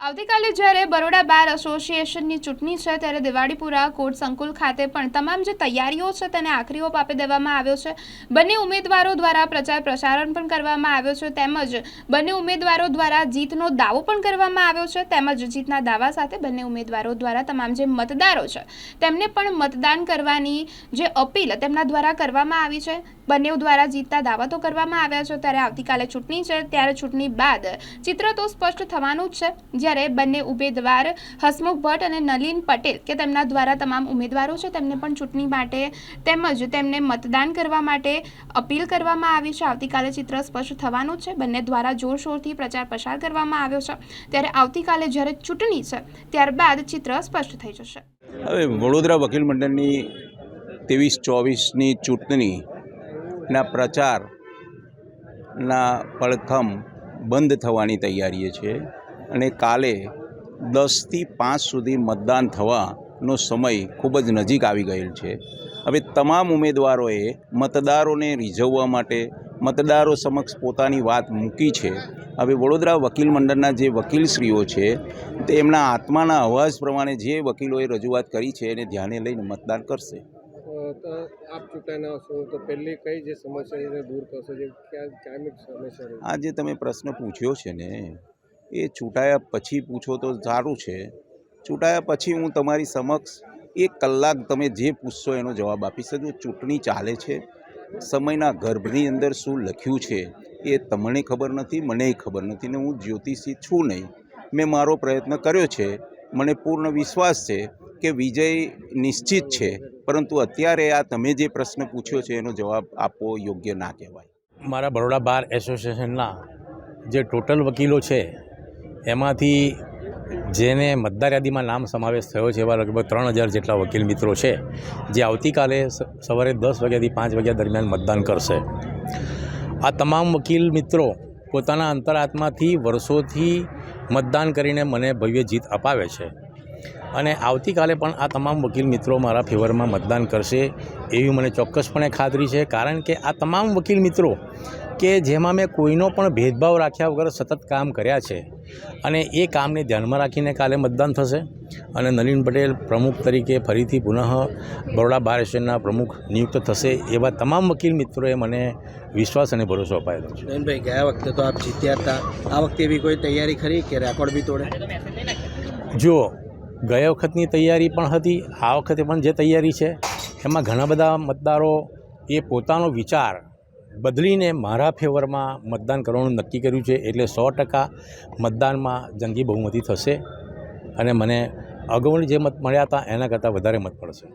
આવતીકાલે જ્યારે બરોડા બાર એસોસિએશનની ચૂંટણી છે ત્યારે દિવાળીપુરા કોર્ટ સંકુલ ખાતે પણ તમામ જે તૈયારીઓ છે તેને આખરી ઓપ આપી દેવામાં આવ્યો છે। બંને ઉમેદવારો દ્વારા પ્રચાર પ્રસારણ પણ કરવામાં આવ્યો છે તેમજ બંને ઉમેદવારો દ્વારા જીતનો દાવો પણ કરવામાં આવ્યો છે તેમજ જીતના દાવા સાથે બંને ઉમેદવારો દ્વારા તમામ જે મતદારો છે તેમને પણ મતદાન કરવાની જે અપીલ તેમના દ્વારા કરવામાં આવી છે। બંને દ્વારા જીતના દાવા તો કરવામાં આવ્યા છે ત્યારે આવતીકાલે ચૂંટણી છે ત્યારે ચૂંટણી બાદ ચિત્ર તો સ્પષ્ટ થવાનું જ છે જ્યારે બંને ઉમેદવાર હસમુખ ભટ્ટ અને નલિન પટેલ કે તેમના દ્વારા તમામ ઉમેદવારો છે તેમને પણ ચૂંટણી માટે તેમજ તેમને મતદાન કરવા માટે અપીલ કરવામાં આવી છે। આવતીકાલે ચિત્ર સ્પષ્ટ થવાનું જ છે। બંને દ્વારા જોરશોરથી પ્રચાર પ્રસાર કરવામાં આવ્યો છે ત્યારે આવતીકાલે જ્યારે ચૂંટણી છે ત્યારબાદ ચિત્ર સ્પષ્ટ થઈ જશે। હવે વડોદરા વકીલ મંડળની 23-24ની ચૂંટણીના પ્રચારના પડઘમ બંધ થવાની તૈયારી છે અને કાલે 10 થી 5 સુધી મતદાન થવાનો સમય ખૂબ જ નજીક આવી ગયેલ છે। હવે તમામ ઉમેદવારોએ મતદારોને રીઝવવા માટે મતદારો સમક્ષ પોતાની વાત મૂકી છે। હવે વડોદરા વકીલ મંડળના જે વકીલશ્રીઓ છે તે એમના આત્માના અવાજ પ્રમાણે જે વકીલોએ રજૂઆત કરી છે એને ધ્યાને લઈને મતદાન કરશે। તો આપ ચૂંટાના છો તો પહેલી કઈ જે સમસ્યા છે દૂર કરશો જે કાયમી સમસ્યા આ જે તમે પ્રશ્ન પૂછ્યો છે ને એ ચૂંટાયા પછી પૂછો તો સારું છે। ચૂંટાયા પછી હું તમારી સમક્ષ 1 કલાક તમે જે પૂછશો એનો જવાબ આપીશ। જો ચૂંટણી ચાલે છે સમયના ગર્ભની અંદર શું લખ્યું છે એ તમને ખબર નથી, મને ખબર નથી ને હું જ્યોતિષી છું નહીં। મેં મારો પ્રયત્ન કર્યો છે, મને પૂર્ણ વિશ્વાસ છે કે વિજય નિશ્ચિત છે, પરંતુ અત્યારે આ તમે જે પ્રશ્ન પૂછ્યો છે એનો જવાબ આપવો યોગ્ય ના કહેવાય। મારા બરોડા બાર એસોસિએશનના જે ટોટલ વકીલો છે એમાંથી જેને મતદાર યાદીમાં નામ સમાવેશ થયો છે એવા લગભગ 3000 જેટલા વકીલ મિત્રો છે જે આવતીકાલે સવારે 10 વાગ્યાથી 5 વાગ્યા દરમિયાન મતદાન કરશે। આ તમામ વકીલ મિત્રો પોતાના અંતરાત્માથી વર્ષોથી મતદાન કરીને મને ભવ્ય જીત અપાવે છે અને આવતીકાલે પણ આ તમામ વકીલ મિત્રો મારા ફેવરમાં મતદાન કરશે એવી મને ચોક્કસપણે ખાતરી છે। કારણ કે આ તમામ વકીલ મિત્રો કે જેમાં મેં કોઈનો પણ ભેદભાવ રાખ્યા વગર સતત કામ કર્યા છે અને એ કામને ધ્યાનમાં રાખીને કાલે મતદાન થશે અને નલિન પટેલ પ્રમુખ તરીકે ફરીથી પુનઃ બરોડા બાર એસોસિએશનના પ્રમુખ નિયુક્ત થશે એવા તમામ વકીલ મિત્રોએ મને વિશ્વાસ અને ભરોસો અપાયેલો છે। નયનભાઈ, ગયા વખતે તો આપ જીત્યા હતા, આ વખતે એવી કોઈ તૈયારી ખરી કે રેકોર્ડ બી તોડે? જો ગયા વખતની તૈયારી પણ હતી, આ વખતે પણ જે તૈયારી છે એમાં ઘણા બધા મતદારો એ પોતાનો વિચાર બદલીને મારા ફેવરમાં મતદાન કરવાનું નક્કી કર્યું છે। એટલે 100% મતદાનમાં જંગી બહુમતી થશે અને મને અગાઉની જે મત મળ્યા હતા એના કરતાં વધારે મત પડશે।